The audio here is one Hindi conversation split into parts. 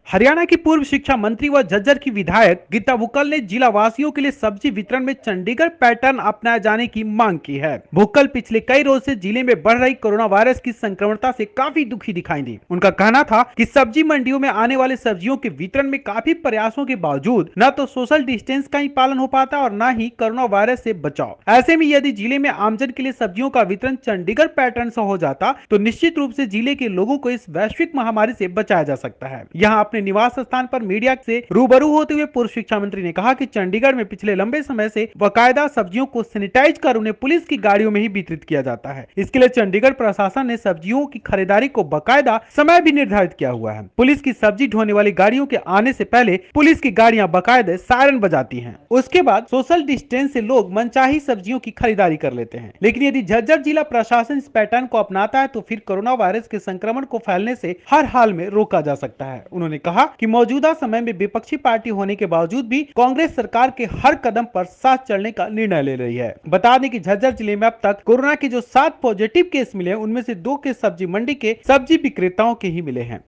हरियाणा की पूर्व शिक्षा मंत्री व झज्जर की विधायक गीता भुक्कल ने जिला वासियों के लिए सब्जी वितरण में चंडीगढ़ पैटर्न अपनाए जाने की मांग की है। भुक्कल पिछले कई रोज से जिले में बढ़ रही कोरोना वायरस की संक्रमणता से काफी दुखी दिखाई दी। उनका कहना था कि सब्जी मंडियों में आने वाले सब्जियों के वितरण में काफी प्रयासों के बावजूद न तो सोशल डिस्टेंस का ही पालन हो पाता और न ही कोरोना वायरस से बचाव। ऐसे में यदि जिले में आमजन के लिए सब्जियों का वितरण चंडीगढ़ पैटर्न से हो जाता तो निश्चित रूप से जिले के लोगों को इस वैश्विक महामारी से बचाया जा सकता है। यहाँ अपने निवास स्थान पर मीडिया से रूबरू होते हुए पूर्व शिक्षा मंत्री ने कहा कि चंडीगढ़ में पिछले लंबे समय से बाकायदा सब्जियों को सैनिटाइज कर उन्हें पुलिस की गाड़ियों में ही वितरित किया जाता है। इसके लिए चंडीगढ़ प्रशासन ने सब्जियों की खरीदारी को बाकायदा समय भी निर्धारित किया हुआ है। पुलिस की सब्जी ढोने वाली गाड़ियों के आने से पहले पुलिस की गाड़ियां बाकायदे सायरन बजाती हैं। उसके बाद सोशल डिस्टेंस से लोग मनचाही सब्जियों की खरीदारी कर लेते हैं। लेकिन यदि झज्जर जिला प्रशासन इस पैटर्न को अपनाता है तो फिर कोरोना वायरस के संक्रमण को फैलने से हर हाल में रोका जा सकता है। उन्होंने कहा कि मौजूदा समय में विपक्षी पार्टी होने के बावजूद भी कांग्रेस सरकार के हर कदम पर साथ चलने का निर्णय ले रही है। बता दें कि झज्जर जिले में अब तक कोरोना के जो 7 पॉजिटिव केस मिले हैं उनमें से 2 केस सब्जी मंडी के सब्जी विक्रेताओं के ही मिले हैं।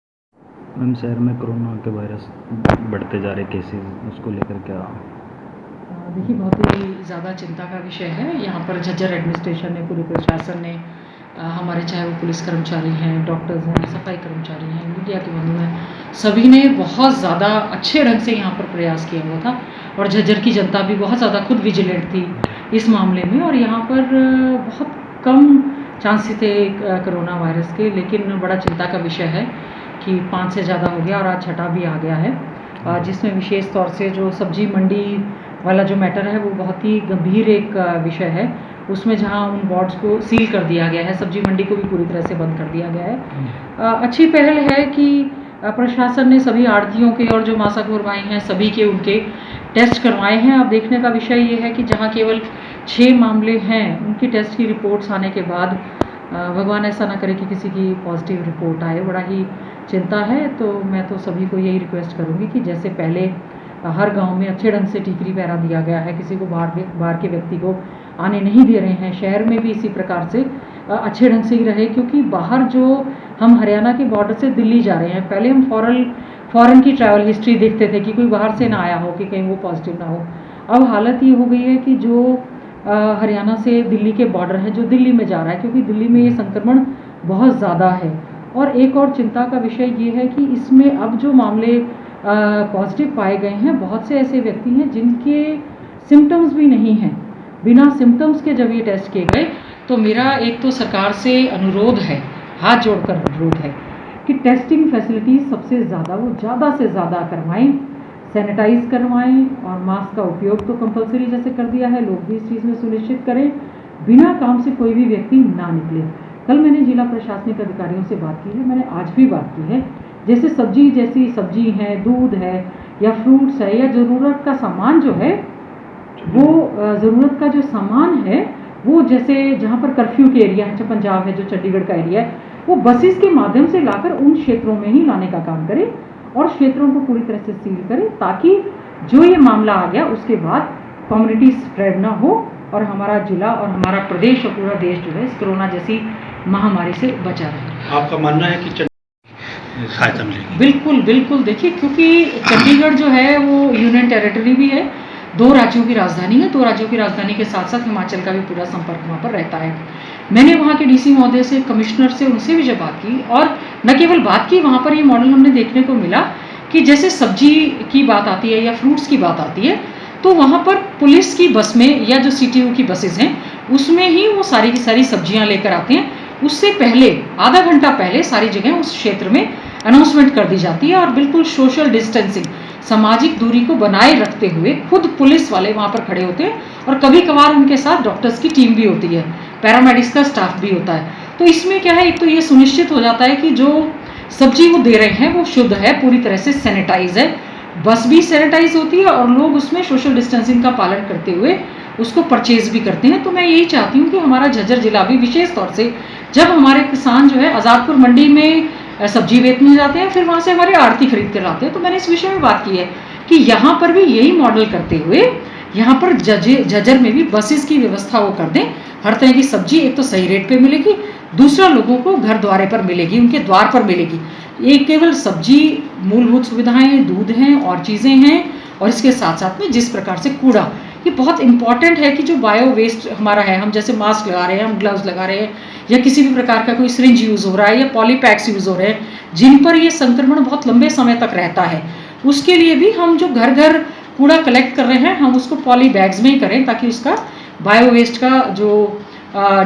मैम, शहर में कोरोना के वायरस बढ़ते जा रहे केसेस, उसको लेकर क्या? देखिए, बहुत ही ज़्यादा चिंता का विषय है। यहाँ पर झज्जर एडमिनिस्ट्रेशन ने, पूरे प्रशासन ने, हमारे चाहे वो पुलिस कर्मचारी हैं, डॉक्टर्स हैं, सफाई कर्मचारी हैं, मीडिया के बंधु हैं, सभी ने बहुत ज़्यादा अच्छे ढंग से यहाँ पर प्रयास किया हुआ था। और झज्जर की जनता भी बहुत ज़्यादा खुद विजिलेंट थी इस मामले में। और यहाँ पर बहुत कम चांसेस थे कोरोना वायरस के, लेकिन बड़ा चिंता का विषय है कि 5 से ज़्यादा हो गया और आज 6 भी आ गया है, जिसमें विशेष तौर से जो सब्जी मंडी वाला जो मैटर है वो बहुत ही गंभीर एक विषय है। उसमें जहां उन वार्ड्स को सील कर दिया गया है, सब्जी मंडी को भी पूरी तरह से बंद कर दिया गया है। अच्छी पहल है कि प्रशासन ने सभी आढ़तियों के और जो मासाखोर भाई हैं सभी के उनके टेस्ट करवाए हैं। अब देखने का विषय ये है कि जहां केवल 6 मामले हैं उनकी टेस्ट की रिपोर्ट्स आने के बाद भगवान ऐसा ना करे कि किसी की पॉजिटिव रिपोर्ट आए, बड़ा ही चिंता है। तो मैं तो सभी को यही रिक्वेस्ट करूँगी कि जैसे पहले हर गांव में अच्छे ढंग से टीकरी पहरा दिया गया है, किसी को बाहर के व्यक्ति को आने नहीं दे रहे हैं, शहर में भी इसी प्रकार से अच्छे ढंग से ही रहे। क्योंकि बाहर जो हम हरियाणा के बॉर्डर से दिल्ली जा रहे हैं, पहले हम फॉरेन की ट्रैवल हिस्ट्री देखते थे कि कोई बाहर से ना आया हो, कि कहीं वो पॉजिटिव ना हो। अब हालत ये हो गई है कि जो हरियाणा से दिल्ली के बॉर्डर है, जो दिल्ली में जा रहा है, क्योंकि दिल्ली में ये संक्रमण बहुत ज़्यादा है। और एक और चिंता का विषय ये है कि इसमें अब जो मामले पॉजिटिव पाए गए हैं, बहुत से ऐसे व्यक्ति हैं जिनके सिम्टम्स भी नहीं हैं। बिना सिम्टम्स के जब ये टेस्ट किए गए, तो मेरा एक तो सरकार से अनुरोध है, हाथ जोड़कर अनुरोध है कि टेस्टिंग फैसिलिटीज़ सबसे ज़्यादा वो ज़्यादा से ज़्यादा करवाएं, सैनिटाइज करवाएं और मास्क का उपयोग तो कंपलसरी जैसे कर दिया है, लोग भी इस चीज़ में सुनिश्चित करें। बिना काम से कोई भी व्यक्ति ना निकले। कल मैंने जिला प्रशासनिक अधिकारियों से बात की है, मैंने आज भी बात की है। जैसे जैसी सब्जी है, दूध है या फ्रूट्स है या ज़रूरत का सामान जो है, वो ज़रूरत का जो सामान है वो जैसे जहाँ पर कर्फ्यू के एरिया है, पंजाब है, जो चंडीगढ़ का एरिया है, वो बसेस के माध्यम से लाकर उन क्षेत्रों में ही लाने का काम करें और क्षेत्रों को पूरी तरह से सील करें, ताकि जो ये मामला आ गया उसके बाद कम्युनिटी स्प्रेड ना हो और हमारा जिला और हमारा प्रदेश और पूरा देश जो है इस कोरोना जैसी महामारी से बचा रहे। आपका मानना है कि सहायता मिलेगी? बिल्कुल बिल्कुल। देखिए, क्योंकि चंडीगढ़ जो है वो यूनियन टेरिटरी भी है, 2 राज्यों की राजधानी है। 2 राज्यों की राजधानी के साथ साथ हिमाचल का भी पूरा संपर्क वहाँ पर रहता है। मैंने वहाँ के डीसी महोदय से, कमिश्नर से, उनसे भी जब बात की, और न केवल बात की, वहाँ पर ये मॉडल हमने देखने को मिला कि जैसे सब्जी की बात आती है या फ्रूट्स की बात आती है, तो वहाँ पर पुलिस की बस में या जो CTU की बसेज हैं उसमें ही वो सारी की सारी सब्जियाँ लेकर आते हैं। उससे पहले आधा घंटा पहले सारी जगह उस क्षेत्र में अनाउंसमेंट कर दी जाती है और बिल्कुल सोशल डिस्टेंसिंग, सामाजिक दूरी को बनाए रखते हुए खुद पुलिस वाले वहाँ पर खड़े होते हैं और कभी कभार उनके साथ डॉक्टर्स की टीम भी होती है, पैरामेडिक्स का स्टाफ भी होता है। तो इसमें क्या है, एक तो ये सुनिश्चित हो जाता है कि जो सब्जी वो दे रहे हैं वो शुद्ध है, पूरी तरह से सैनिटाइज है, बस भी सैनिटाइज होती है और लोग उसमें सोशल डिस्टेंसिंग का पालन करते हुए उसको परचेज भी करते हैं। तो मैं यही चाहती हूँ कि हमारा झज्जर जिला भी विशेष तौर से, जब हमारे किसान जो है आज़ादपुर मंडी में सब्जी बेचने जाते हैं, फिर वहाँ से हमारे आढ़ती खरीद कर लाते हैं, तो मैंने इस विषय में बात की है कि यहाँ पर भी यही मॉडल करते हुए यहाँ पर झज्जर में भी बसेस की व्यवस्था वो कर दें। हर तरह की सब्जी एक तो सही रेट पे मिलेगी, दूसरा लोगों को घर द्वारे पर मिलेगी, उनके द्वार पर मिलेगी। ये केवल सब्जी, मूलभूत सुविधाएं, दूध हैं और चीज़ें हैं, और इसके साथ साथ में जिस प्रकार से कूड़ा, ये बहुत इंपॉर्टेंट है कि जो बायो वेस्ट हमारा है, हम जैसे मास्क लगा रहे हैं, हम ग्लव्स लगा रहे हैं, या किसी भी प्रकार का कोई सिरिंज यूज़ हो रहा है या पॉलीपैक्स यूज़ हो रहे हैं, जिन पर ये संक्रमण बहुत लंबे समय तक रहता है, उसके लिए भी हम जो घर घर कूड़ा कलेक्ट कर रहे हैं, हम उसको पॉली बैग्स में ही करें, ताकि उसका बायो वेस्ट का जो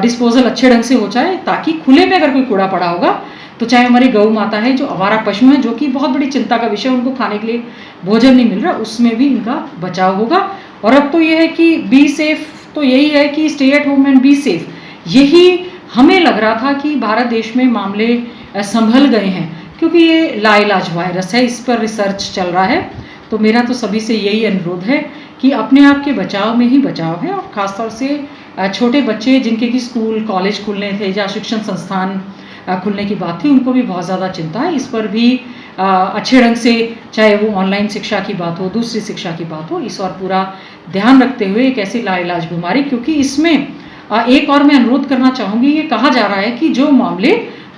डिस्पोजल अच्छे ढंग से हो जाए, ताकि खुले में अगर कोई कूड़ा पड़ा होगा तो चाहे हमारी गौ माता है, जो आवारा पशु हैं, जो कि बहुत बड़ी चिंता का विषय, उनको खाने के लिए भोजन नहीं मिल रहा, उसमें भी इनका बचाव होगा। और अब तो ये है कि बी सेफ, तो यही है कि stay at home and be safe. यही हमें लग रहा था कि भारत देश में मामले संभल गए हैं, क्योंकि ये लाइलाज वायरस है, इस पर रिसर्च चल रहा है। तो मेरा तो सभी से यही अनुरोध है कि अपने आप के बचाव में ही बचाव है, और ख़ासतौर से छोटे बच्चे जिनके कि स्कूल कॉलेज खुलने थे या शिक्षण संस्थान खुलने की बात थी, उनको भी बहुत ज़्यादा चिंता है। इस पर भी अच्छे ढंग से, चाहे वो ऑनलाइन शिक्षा की बात हो, दूसरी शिक्षा की बात हो, इस और पूरा ध्यान रखते हुए एक ऐसी लाइलाज बीमारी, क्योंकि इसमें एक और मैं अनुरोध करना चाहूँगी, ये कहा जा रहा है कि जो मामले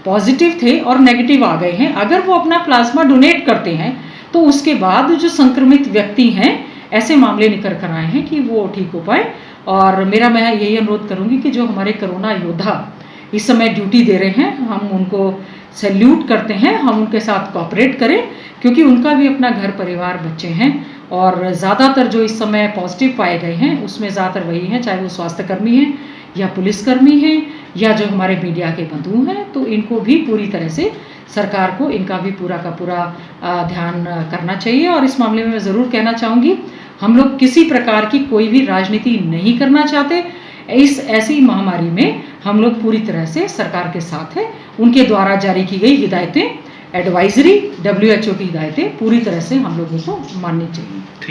पॉजिटिव थे और नेगेटिव आ गए हैं, अगर वो अपना प्लाज्मा डोनेट करते हैं तो उसके बाद जो संक्रमित व्यक्ति हैं, ऐसे मामले निकल कर आए हैं कि वो ठीक हो पाए। और मेरा मैं यही अनुरोध करूँगी कि जो हमारे कोरोना योद्धा इस समय ड्यूटी दे रहे हैं, हम उनको सैल्यूट करते हैं, हम उनके साथ कोऑपरेट करें, क्योंकि उनका भी अपना घर परिवार बच्चे हैं। और ज़्यादातर जो इस समय पॉजिटिव पाए गए हैं, उसमें ज़्यादातर वही हैं, चाहे वो स्वास्थ्यकर्मी हैं या पुलिसकर्मी हैं या जो हमारे मीडिया के बंधु हैं। तो इनको भी पूरी तरह से सरकार को इनका भी पूरा का पूरा ध्यान करना चाहिए। और इस मामले में मैं ज़रूर कहना चाहूँगी, हम लोग किसी प्रकार की कोई भी राजनीति नहीं करना चाहते। इस ऐसी महामारी में हम लोग पूरी तरह से सरकार के साथ हैं। उनके द्वारा जारी की गई हिदायतें, एडवाइजरी, WHO की हिदायतें पूरी तरह से हम लोगों को माननी चाहिए। ठीक।